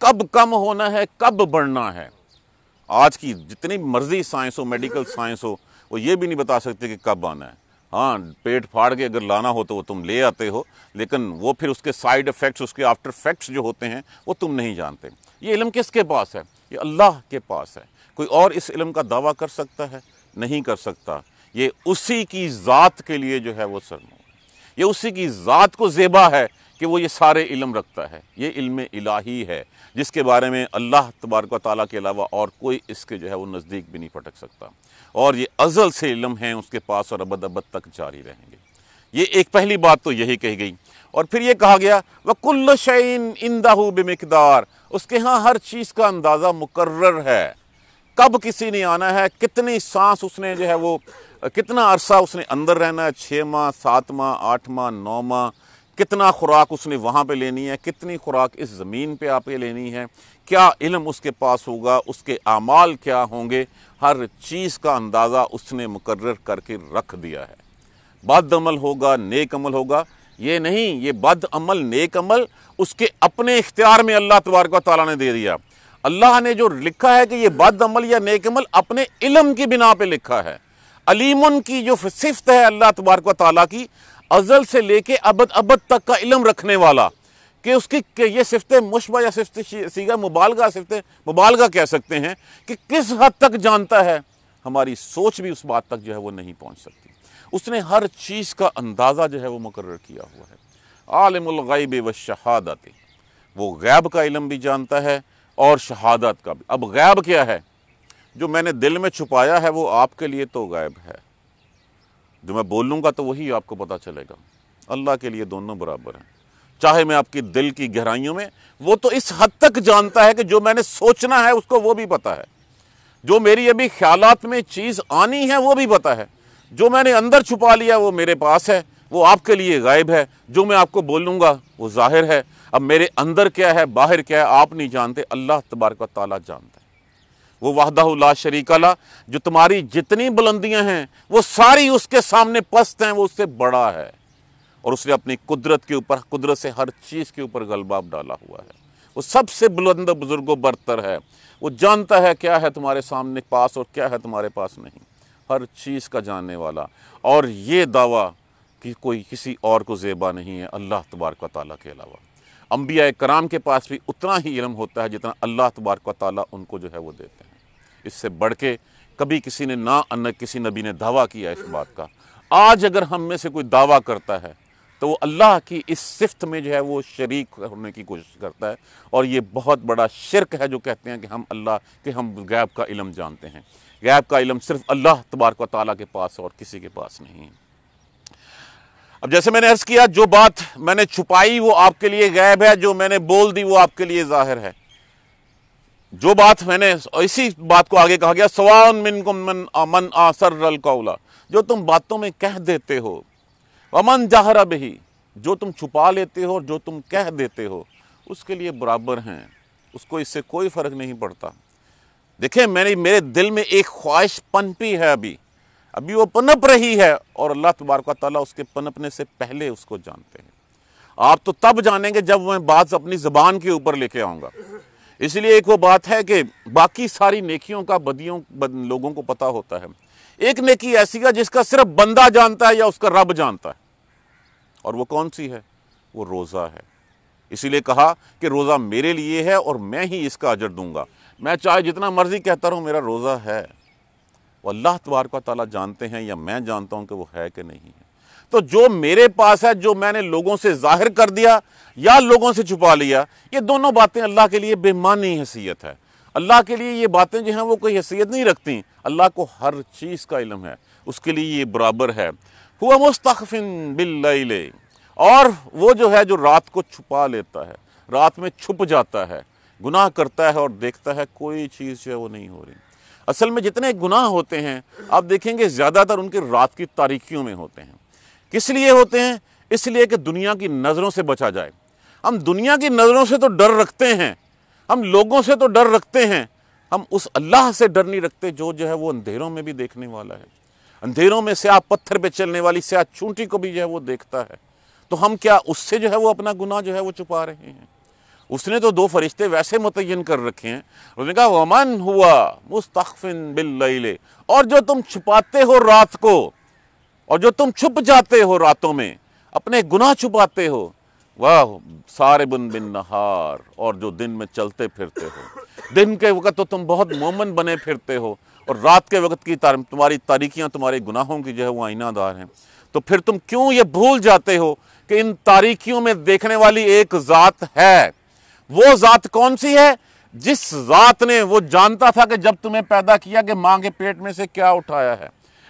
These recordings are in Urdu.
کب کم ہونا ہے، کب بڑھنا ہے۔ آج کی جتنی مرضی سائنس ہو، میڈیکل سائنس ہو، وہ یہ بھی نہیں بتا سکتے کہ کب آنا ہے۔ ہاں، پیٹ پھاڑ کے اگر لانا ہو تو وہ تم لے آتے ہو، لیکن وہ پھر اس کے سائیڈ افیکٹس، اس کے آفٹر افیکٹس جو ہوتے ہیں وہ تم نہیں جانتے۔ یہ علم کس کے پاس ہے؟ یہ اللہ کے پاس ہے۔ کوئی اور اس علم کا دعویٰ کر سکتا ہے؟ نہیں کر سکتا۔ یہ اسی کی ذات کے لیے جو ہے وہ سرمو ہے، یہ اسی کی ذات کو زیبا ہے کہ وہ یہ سارے علم رکھتا ہے۔ یہ علم الہی ہے جس کے بارے میں اللہ تبارک و تعالیٰ کے علاوہ اور کوئی اس کے جو ہے وہ نزدیک بھی نہیں پھٹک سکتا، اور یہ ازل سے علم ہیں اس کے پاس اور ابد ابد تک جاری رہیں گے۔ یہ ایک پہلی بات تو یہی کہی گئی، اور پھر یہ کہا گیا وَكُلُّ شَيْءٍ عِندَهُ بِمِقْدَارٍ، اس کے ہاں ہر چیز کا اندازہ مقرر ہے۔ کب کسی نے آنا ہے، کتنی سانس اس نے جو ہے وہ، کتنا عرصہ اس نے اندر رہنا ہے، 6 ماہ 7 ماہ 8 ماہ 9 ماہ، کتنا خوراک اس نے وہاں پہ لینی ہے، کتنی خوراک اس زمین پہ آپ لینی ہے، کیا علم اس کے پاس ہوگا، اس کے اعمال کیا ہوں گے، ہر چیز کا اندازہ اس نے مقرر کر کے رکھ دیا ہے۔ بد عمل ہوگا، نیک عمل ہوگا، یہ نہیں، یہ بد عمل نیک عمل اس کے اپنے اختیار میں اللہ تبارک و تعالیٰ نے دے دیا۔ اللہ نے جو لکھا ہے کہ یہ بد عمل یا نیک عمل اپنے علم کی بنا پہ لکھا ہے۔ علیمن کی جو صفت ہے اللہ تبارک و تعالیٰ کی، ازل سے لے کے ابد ابد تک کا علم رکھنے والا، کہ اس کی کہ یہ صفت مشبہ یا صفت صیغہ مبالغہ، صفت مبالغہ کہہ سکتے ہیں، کہ کس حد تک جانتا ہے، ہماری سوچ بھی اس بات تک جو ہے وہ نہیں پہنچ سکتی۔ اس نے ہر چیز کا اندازہ جو ہے وہ مقرر کیا ہوا ہے۔ عالم الغیب والشہادت، وہ غیب کا علم بھی جانتا ہے اور شہادت کا بھی۔ اب غیب کیا ہے؟ جو میں نے دل میں چھپایا ہے وہ آپ کے لیے تو غیب ہے، جو میں بولوں گا تو وہی آپ کو پتہ چلے گا۔ اللہ کے لیے دونوں برابر ہیں، چاہے میں آپ کی دل کی گہرائیوں میں، وہ تو اس حد تک جانتا ہے کہ جو میں نے سوچنا ہے اس کو وہ بھی پتہ ہے، جو میری ابھی خیالات میں چیز آنی ہے وہ بھی پتہ ہے، جو میں نے اندر چھپا لیا وہ میرے پاس ہے، وہ آپ کے لیے غائب ہے، جو میں آپ کو بولوں گا وہ ظاہر ہے۔ اب میرے اندر کیا ہے، باہر کیا ہے، آپ نہیں جانتے، اللہ تبارک و تعالیٰ جانتا ہے۔ وہ وحدہ لا شریک لہ، جو تمہاری جتنی بلندیاں ہیں وہ ساری اس کے سامنے پست ہیں، وہ اس سے بڑا ہے، اور اس نے اپنی قدرت کے اوپر، قدرت سے ہر چیز کے اوپر غلبہ ڈالا ہوا ہے۔ وہ سب سے بلند بزرگ و برتر ہے، وہ جانتا ہے کیا ہے تمہارے سامنے پاس اور کیا ہے تمہارے پاس نہیں، ہر چیز کا جاننے والا۔ اور یہ دعویٰ کہ کوئی کسی اور کو زیبا نہیں ہے اللہ تبارک و تعالیٰ کے علاوہ۔ انبیاء کرام کے پاس بھی اتنا ہی علم ہوتا ہے جتنا اللہ تبارک و تعالیٰ ان کو جو ہے وہ دیتے ہیں۔ اس سے بڑھ کے کبھی کسی نے نہ کسی نبی نے دعویٰ کیا اس بات کا۔ آج اگر ہم میں سے کوئی دعویٰ کرتا ہے تو وہ اللہ کی اس صفت میں جو ہے وہ شریک ہونے کی کوشش کرتا ہے، اور یہ بہت بڑا شرک ہے جو کہتے ہیں کہ ہم غیب کا علم جانتے ہیں۔ غیب کا علم صرف اللہ تبارک و تعالیٰ کے پاس اور کسی کے پاس نہیں ہے۔ اب جیسے میں نے عرض کیا، جو بات میں نے چھپائی وہ آپ کے لیے غیب ہے، جو میں نے بول دی وہ آپ کے لیے ظاہر ہے۔ جو بات میں نے، اسی بات کو آگے کہا گیا سواء منکم من اسر القول، جو تم باتوں میں کہہ دیتے ہو، ومن جہر بہ، جو تم چھپا لیتے ہو اور جو تم کہہ دیتے ہو، اس کے لیے برابر ہیں، اس کو اس سے کوئی فرق نہیں پڑتا۔ دیکھیں، میرے دل میں ایک خواہش پنپی ہے، ابھی وہ پنپ رہی ہے، اور اللہ تبارک و تعالیٰ اس کے پنپنے سے پہلے اس کو جانتے ہیں۔ آپ تو تب جانیں گے جب میں بات اپنی زبان کے اوپر لے کے آؤں گا۔ اس لیے ایک وہ بات ہے کہ باقی ساری نیکیوں کا بدیوں لوگوں کو پتہ ہوتا ہے، ایک نیکی ایسی ہے جس کا صرف بندہ جانتا ہے یا اس کا رب جانتا ہے، اور وہ کون سی ہے؟ وہ روزہ ہے۔ اسی لیے کہا کہ روزہ میرے لیے ہے اور میں ہی اس کا اجر دوں گا۔ میں چاہے جتنا مرضی کہتا رہوں میرا روزہ ہے، وہ اللہ تبارک و تعالیٰ جانتے ہیں یا میں جانتا ہوں کہ وہ ہے کہ نہیں ہے۔ تو جو میرے پاس ہے، جو میں نے لوگوں سے ظاہر کر دیا یا لوگوں سے چھپا لیا، یہ دونوں باتیں اللہ کے لیے بے معنی حیثیت ہے۔ اللہ کے لیے یہ باتیں جو ہیں وہ کوئی حیثیت نہیں رکھتی۔ اللہ کو ہر چیز کا علم ہے، اس کے لیے یہ برابر ہے۔ ہوا مستخف باللیل، اور وہ جو ہے جو رات کو چھپا لیتا ہے، رات میں چھپ جاتا ہے، گناہ کرتا ہے اور دیکھتا ہے کوئی چیز جو ہے وہ نہیں ہو رہی۔ اصل میں جتنے گناہ ہوتے ہیں آپ دیکھیں گے زیادہ تر ان کے رات کی تاریکیوں میں ہوتے ہیں۔ کس لیے ہوتے ہیں؟ اس لیے کہ دنیا کی نظروں سے بچا جائے۔ ہم دنیا کی نظروں سے تو ڈر رکھتے ہیں، ہم لوگوں سے تو ڈر رکھتے ہیں، ہم اس اللہ سے ڈر نہیں رکھتے جو ہے وہ اندھیروں میں بھی دیکھنے والا ہے، اندھیروں میں سیاہ پتھر پہ چلنے والی سیاہ چونٹی کو بھی جو ہے وہ دیکھتا ہے۔ تو ہم کیا اس سے جو ہے وہ اپنا گناہ جو ہے وہ چھپا رہے ہیں؟ اس نے تو 2 فرشتے ویسے متعین کر رکھے ہیں. اس نے کہا ومن ہوا مستخفن باللیل، اور جو تم چھپاتے ہو رات کو، اور جو تم چھپ جاتے ہو راتوں میں، اپنے گناہ چھپاتے ہو، واہ ساربن بالنہار، اور جو دن میں چلتے پھرتے ہو. دن کے وقت تو تم بہت مومن بنے پھرتے ہو، اور رات کے وقت کی تمہاری تاریکیاں تمہارے گناہوں کی جو ہے وہ آئینہ دار ہیں. تو پھر تم کیوں یہ بھول جاتے ہو کہ ان تاریکیوں میں دیکھنے والی ایک ذات ہے. وہ ذات کون سی ہے؟ جس ذات نے، وہ جانتا تھا کہ جب تمہیں پیدا کیا کہ ماں کے پیٹ میں سے کیا اٹھایا ہے.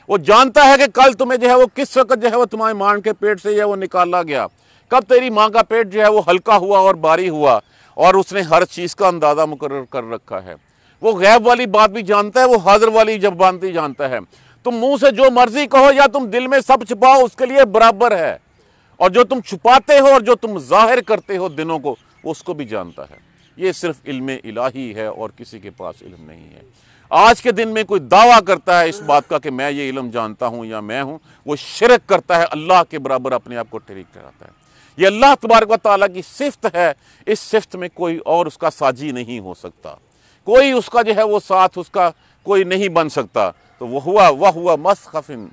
وہ جانتا ہے کہ کل تمہیں جو ہے وہ کس وقت جو ہے وہ تمہاری ماں کے پیٹ سے جو ہے وہ نکالا گیا، کب تیری ماں کا پیٹ جو ہے وہ ہلکا ہوا اور بھاری ہوا، اور اس نے ہر چیز کا اندازہ مقرر کر رکھا ہے. وہ غیب والی بات بھی جانتا ہے، وہ حاضر والی زبان بھی جانتا ہے. تم منہ سے جو مرضی کہو یا تم دل میں سب چھپاؤ، اس کے لیے برابر ہے. اور جو تم چھپاتے ہو اور جو تم ظاہر کرتے ہو دنوں کو، وہ اس کو بھی جانتا ہے. یہ صرف علم الہی ہے اور کسی کے پاس علم نہیں ہے. آج کے دن میں کوئی دعویٰ کرتا ہے اس بات کا کہ میں یہ علم جانتا ہوں یا میں ہوں، وہ شرک کرتا ہے، اللہ کے برابر اپنے آپ کو شریک ٹھہراتا ہے. یہ اللہ تبارک و تعالیٰ کی صفت ہے. اس صفت میں کوئی اور اس کا ساجی نہیں ہو سکتا، کوئی اس کا جو ہے وہ ساتھ اس کا کوئی نہیں بن سکتا. تو وہ ہوا مسخفن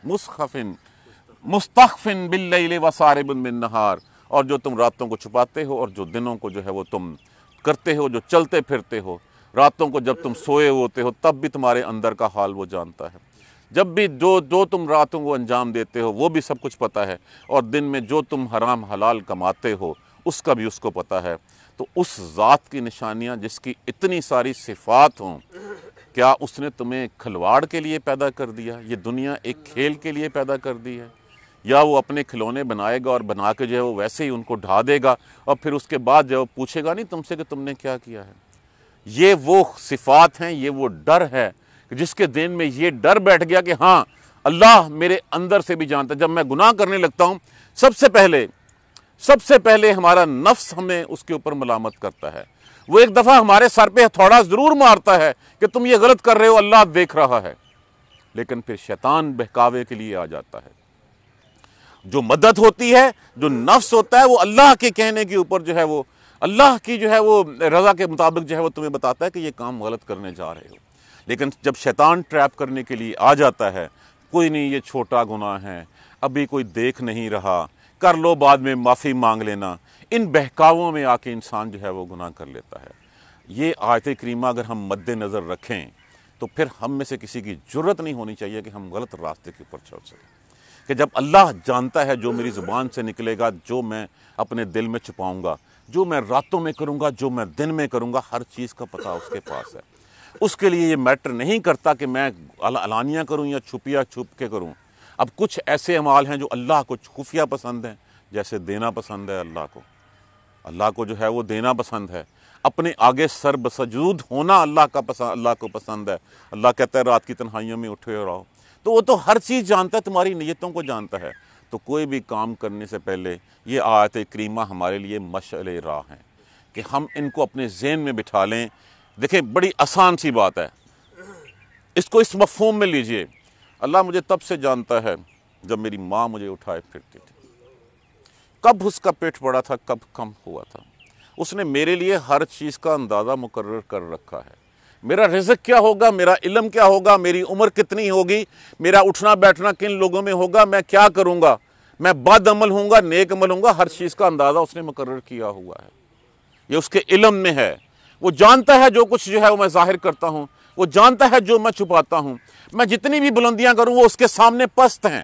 مستخفن باللیل وسارب بالنہار، اور جو تم راتوں کو چھپاتے ہو اور جو دنوں کو جو ہے وہ تم کرتے ہو، جو چلتے پھرتے ہو. راتوں کو جب تم سوئے ہوتے ہو تب بھی تمہارے اندر کا حال وہ جانتا ہے. جب بھی جو تم راتوں کو انجام دیتے ہو وہ بھی سب کچھ پتہ ہے، اور دن میں جو تم حرام حلال کماتے ہو اس کا بھی اس کو پتہ ہے. تو اس ذات کی نشانیاں جس کی اتنی ساری صفات ہوں، کیا اس نے تمہیں کھلواڑ کے لیے پیدا کر دیا؟ یہ دنیا ایک کھیل کے لیے پیدا کر دی ہے؟ یا وہ اپنے کھلونے بنائے گا اور بنا کے جو ہے وہ ویسے ہی ان کو ڈھا دے گا، اور پھر اس کے بعد جو ہے وہ پوچھے گا نہیں تم سے کہ تم نے کیا کیا ہے؟ یہ وہ صفات ہیں، یہ وہ ڈر ہے کہ جس کے دین میں یہ ڈر بیٹھ گیا کہ ہاں اللہ میرے اندر سے بھی جانتا ہے. جب میں گناہ کرنے لگتا ہوں سب سے پہلے ہمارا نفس ہمیں اس کے اوپر ملامت کرتا ہے. وہ ایک دفعہ ہمارے سر پہ ہتھوڑا ضرور مارتا ہے کہ تم یہ غلط کر رہے ہو، اللہ دیکھ رہا ہے. لیکن پھر شیطان بہکاوے کے لیے آ جاتا ہے. جو مدد ہوتی ہے، جو نفس ہوتا ہے، وہ اللہ کے کہنے کے اوپر جو ہے وہ اللہ کی جو ہے وہ رضا کے مطابق جو ہے وہ تمہیں بتاتا ہے کہ یہ کام غلط کرنے جا رہے ہو. لیکن جب شیطان ٹریپ کرنے کے لیے آ جاتا ہے، کوئی نہیں یہ چھوٹا گناہ ہے، ابھی کوئی دیکھ نہیں رہا، کر لو بعد میں معافی مانگ لینا، ان بہکاووں میں آ کے انسان جو ہے وہ گناہ کر لیتا ہے. یہ آیت کریمہ اگر ہم مد نظر رکھیں تو پھر ہم میں سے کسی کی جرت نہیں ہونی چاہیے کہ ہم غلط راستے کے اوپر چل سکیں. کہ جب اللہ جانتا ہے جو میری زبان سے نکلے گا، جو میں اپنے دل میں چھپاؤں گا، جو میں راتوں میں کروں گا، جو میں دن میں کروں گا، ہر چیز کا پتہ اس کے پاس ہے. اس کے لیے یہ میٹر نہیں کرتا کہ میں علانیہ کروں یا چھپ کے کروں. اب کچھ ایسے اعمال ہیں جو اللہ کو خفیہ پسند ہیں، جیسے دینا پسند ہے. اللہ کو جو ہے وہ دینا پسند ہے. اپنے آگے سر بسجود ہونا اللہ کو پسند ہے. اللہ کہتا ہے رات کی تنہائیوں میں اٹھے اور آؤ. تو وہ تو ہر چیز جانتا ہے، تمہاری نیتوں کو جانتا ہے. تو کوئی بھی کام کرنے سے پہلے یہ آیت کریمہ ہمارے لیے مشعل راہ ہیں کہ ہم ان کو اپنے ذہن میں بٹھا لیں. دیکھیں بڑی آسان سی بات ہے، اس کو اس مفہوم میں لیجئے. اللہ مجھے تب سے جانتا ہے جب میری ماں مجھے اٹھائے پھرتی تھی، کب اس کا پیٹ بڑا تھا، کب کم ہوا تھا. اس نے میرے لیے ہر چیز کا اندازہ مقرر کر رکھا ہے. میرا رزق کیا ہوگا، میرا علم کیا ہوگا، میری عمر کتنی ہوگی، میرا اٹھنا بیٹھنا کن لوگوں میں ہوگا، میں کیا کروں گا، میں بد عمل ہوں گا، نیک عمل ہوں گا، ہر چیز کا اندازہ اس نے مقرر کیا ہوا ہے. یہ اس کے علم میں ہے. وہ جانتا ہے جو کچھ جو ہے وہ میں ظاہر کرتا ہوں، وہ جانتا ہے جو میں چھپاتا ہوں. میں جتنی بھی بلندیاں کروں وہ اس کے سامنے پست ہیں،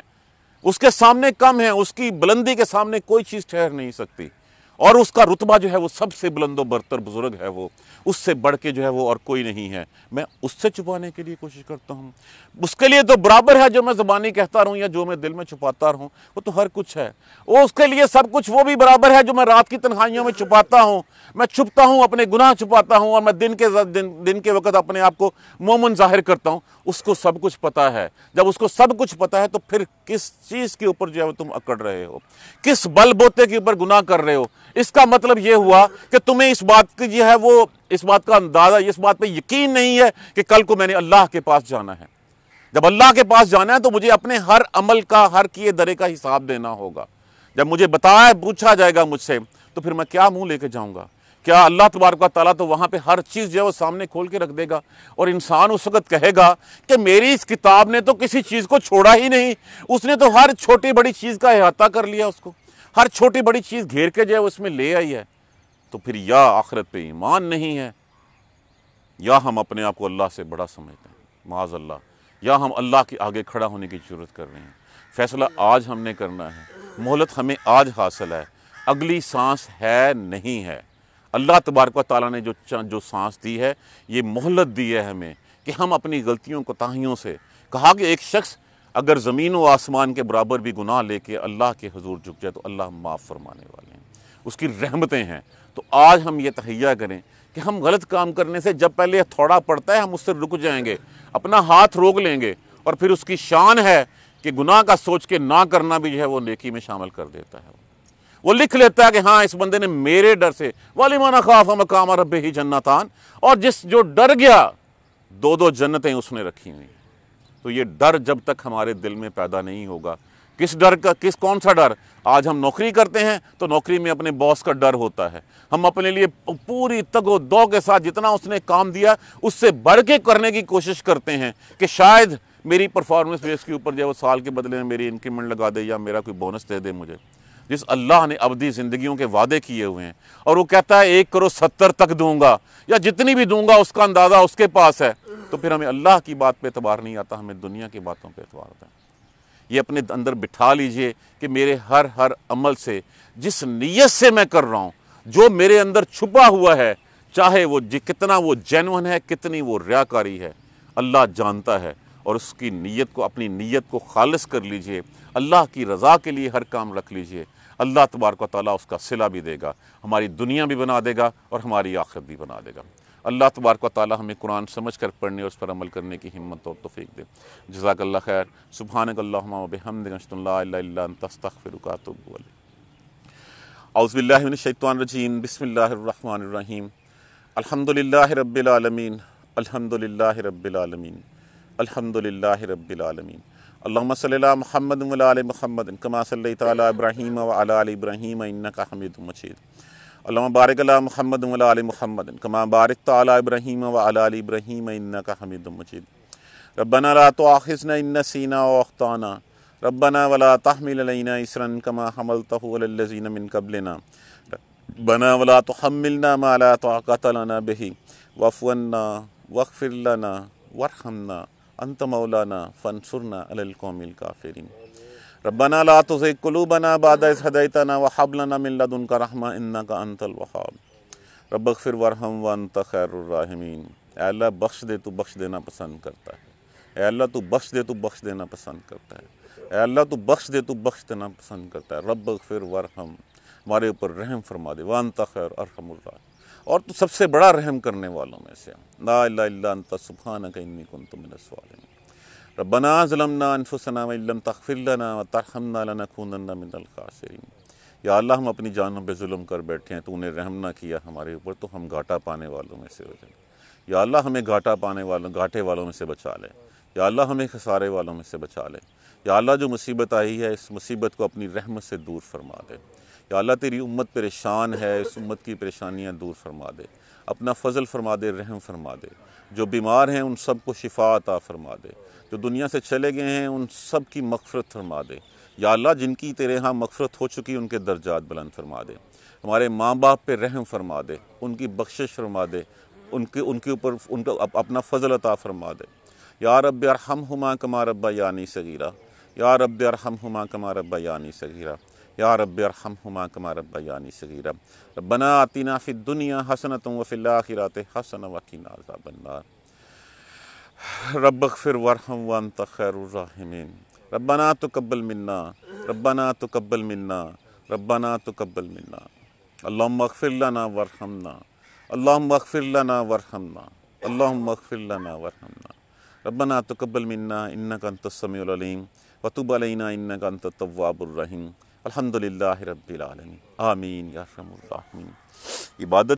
اس کے سامنے کم ہیں. اس کی بلندی کے سامنے کوئی چیز ٹھہر نہیں سکتی. اور اس کا رتبہ جو ہے وہ سب سے بلند و برتر بزرگ ہے، وہ اس سے بڑھ کے جو ہے وہ اور کوئی نہیں ہے. میں اس سے چھپانے کے لیے کوشش کرتا ہوں. اس کے لیے تو برابر ہے جو میں زبانی کہتا رہوں یا جو میں دل میں چھپاتا رہوں، وہ تو ہر کچھ ہے. وہ اس کے لیے سب کچھ وہ بھی برابر ہے جو میں رات کی تنہائیوں میں چھپاتا ہوں. میں چھپتا ہوں، اپنے گناہ چھپاتا ہوں، اور میں دن کے وقت اپنے آپ کو مومن ظاہر کرتا ہوں. اس کو سب کچھ پتہ ہے. جب اس کو سب کچھ پتہ ہے تو پھر کس چیز کے اوپر جو ہے وہ تم اکڑ رہے ہو، کس بل بوتے کے اوپر گناہ کر رہے ہو. اس کا مطلب یہ ہوا کہ تمہیں اس بات کی جو ہے وہ اس بات کا اندازہ، اس بات پہ یقین نہیں ہے کہ کل کو میں نے اللہ کے پاس جانا ہے. جب اللہ کے پاس جانا ہے تو مجھے اپنے ہر عمل کا، ہر کیے درے کا حساب دینا ہوگا. جب مجھے بتایا پوچھا جائے گا مجھ سے تو پھر میں کیا منہ لے کے جاؤں گا؟ کیا اللہ تبارک و تعالیٰ تو وہاں پہ ہر چیز جو ہے وہ سامنے کھول کے رکھ دے گا، اور انسان اس وقت کہے گا کہ میری اس کتاب نے تو کسی چیز کو چھوڑا ہی نہیں، اس نے تو ہر چھوٹی بڑی چیز کا احاطہ کر لیا، اس کو ہر چھوٹی بڑی چیز گھیر کے جو ہے اس میں لے آئی ہے۔ تو پھر یا آخرت پہ ایمان نہیں ہے، یا ہم اپنے آپ کو اللہ سے بڑا سمجھتے ہیں، معاذ اللہ، یا ہم اللہ کے آگے کھڑا ہونے کی ضرورت کر رہے ہیں۔ فیصلہ آج ہم نے کرنا ہے، مہلت ہمیں آج حاصل ہے، اگلی سانس ہے نہیں ہے۔ اللہ تبارک و تعالیٰ نے جو سانس دی ہے، یہ مہلت دی ہے ہمیں کہ ہم اپنی غلطیوں کوتاہیوں سے، کہا کہ ایک شخص اگر زمین و آسمان کے برابر بھی گناہ لے کے اللہ کے حضور جھک جائے تو اللہ معاف فرمانے والے ہیں، اس کی رحمتیں ہیں۔ تو آج ہم یہ تہیہ کریں کہ ہم غلط کام کرنے سے جب پہلے تھوڑا پڑتا ہے ہم اس سے رک جائیں گے، اپنا ہاتھ روک لیں گے، اور پھر اس کی شان ہے کہ گناہ کا سوچ کے نہ کرنا بھی جو ہے وہ نیکی میں شامل کر دیتا ہے۔ وہ لکھ لیتا ہے کہ ہاں اس بندے نے میرے ڈر سے وَلِمَنْ خَافَ مَقَامَ رَبِّهِ جَنَّتَانِ، اور جو ڈر گیا دو جنتیں اس نے رکھی ہوئی ہیں۔ تو یہ ڈر جب تک ہمارے دل میں پیدا نہیں ہوگا، کس ڈر کا، کون سا ڈر؟ آج ہم نوکری کرتے ہیں تو نوکری میں اپنے باس کا ڈر ہوتا ہے، ہم اپنے لیے پوری تگ و دو کے ساتھ جتنا اس نے کام دیا اس سے بڑھ کے کرنے کی کوشش کرتے ہیں کہ شاید میری پرفارمنس بیس کے اوپر جو ہے وہ سال کے بدلے میں میری انکریمنٹ لگا دے یا میرا کوئی بونس دے دے مجھے۔ جس اللہ نے ابدی زندگیوں کے وعدے کیے ہوئے ہیں، اور وہ کہتا ہے 1,70,00,000 تک دوں گا یا جتنی بھی دوں گا اس کا اندازہ اس کے پاس ہے، تو پھر ہمیں اللہ کی بات پہ اعتبار نہیں آتا، ہمیں دنیا کی باتوں پہ اعتبار ہوتا ہے۔ یہ اپنے اندر بٹھا لیجئے کہ میرے ہر عمل سے، جس نیت سے میں کر رہا ہوں، جو میرے اندر چھپا ہوا ہے، چاہے وہ کتنا وہ جینون ہے، کتنی وہ ریاکاری ہے، اللہ جانتا ہے، اور اس کی نیت کو، اپنی نیت کو خالص کر لیجئے، اللہ کی رضا کے لیے ہر کام رکھ لیجئے۔ اللہ تبارک و تعالیٰ اس کا صلہ بھی دے گا، ہماری دنیا بھی بنا دے گا اور ہماری آخرت بھی بنا دے گا۔ اللہ تبارک و تعالیٰ ہمیں قرآن سمجھ کر پڑھنے اور اس پر عمل کرنے کی ہمت اور توفیق دے۔ جزاک اللہ خیر۔ سبحانک اللہم و بحمدک، اشہد ان لا الہ الا انت، استغفرک و اتوب الیک۔ اعوذ باللہ من الشیطان الرجیم، بسم اللہ الرحمن الرحیم۔ الحمدللہ رب العالمین، الحمدللہ رب العالمین، الحمدللہ رب العالمین۔ اللہم صلی علی محمد وعلی آل محمد کما صلیت علی ابراہیم وعلی آل ابراہیم انک حمید مجید۔ اللہم بارک علی محمد وعلی آل محمد کما بارکت علی ابراہیم وعلی آل ابراہیم انک حمید مجید۔ ربنا لا تؤاخذنا ان نسینا او اخطانا، ربنا ولا تحمل علینا اصرا کما حملتہ علی الذین من قبلنا، ربنا ولا تحملنا ما لا طاقۃ لنا به واعف عنا واغفر لنا وارحمنا انت مولانا فانصرنا علی القوم الکافرین۔ ربنا لا تزغ قلوبنا بعد اذ ہدیتنا وہب لنا من لدنک رحمۃ انک انت الوہاب۔ رب اغفر وارحم وانت خیر الراحمین۔ اے اللہ بخش دے، تو بخش دینا پسند کرتا ہے۔ اے اللہ تو بخش دے، تو بخش دینا پسند کرتا ہے۔ اے اللہ تو بخش دے، تو بخش دینا پسند کرتا ہے۔ رب اغفر وارحم، ہمارے اوپر رحم فرما دے، وانت خیر ارحم الراحمین، اور تو سب سے بڑا رحم کرنے والوں میں سے۔ لا الہ الا انت سبحانک انی کنت من الظالمین۔ ربنا ظلمنا انفسنا وان لم تغفر لنا وترحمنا لنکونن من الخاسرین۔ یا اللہ ہم اپنی جانوں پہ ظلم کر بیٹھے ہیں، تو نے رحم نہ کیا ہمارے اوپر، تو ہم گھاٹا پانے والوں میں سے ہو جائیں۔ یا اللہ ہمیں گھاٹے والوں میں سے بچا لے۔ یا اللہ ہمیں خسارے والوں میں سے بچا لے۔ یا اللہ جو مصیبت آئی ہے اس مصیبت کو اپنی رحمت سے دور فرما دے۔ یا اللہ تیری امت پریشان ہے، اس امت کی پریشانیاں دور فرما دے، اپنا فضل فرما دے، رحم فرما دے۔ جو بیمار ہیں ان سب کو شفا عطا فرما دے، جو دنیا سے چلے گئے ہیں ان سب کی مغفرت فرما دے۔ یا اللہ جن کی تیرے ہاں مغفرت ہو چکی ان کے درجات بلند فرما دے۔ ہمارے ماں باپ پہ رحم فرما دے، ان کی بخشش فرما دے، ان کے اوپر اپنا فضل عطا فرما دے۔ یا رب ارحمہما کما ربیانی صغیرا، یا رب ارحمہما کما ربیانی صغیرا، یا رب ارحمہما کما ربیانی صغیرا۔ ربنا آتنا فی الدنیا حسنۃ وفی الآخرۃ حسنۃ وقنا عذاب النار۔ رب اغفر وارحم وانت خیر الراحمین۔ ربنا تقبل منا، ربنا تقبل منا، ربنا تقبل منا۔ اللہم اغفر لنا وارحمنا، اللہم اغفر لنا وارحمنا، اللہم اغفر لنا وارحمنا۔ ربنا تقبل منا انک انت السمیع العلیم وتب علینا انک انت التواب الرحیم۔ الحمدللہ رب العالمین، آمین یا ارحم الراحمین۔ عبادت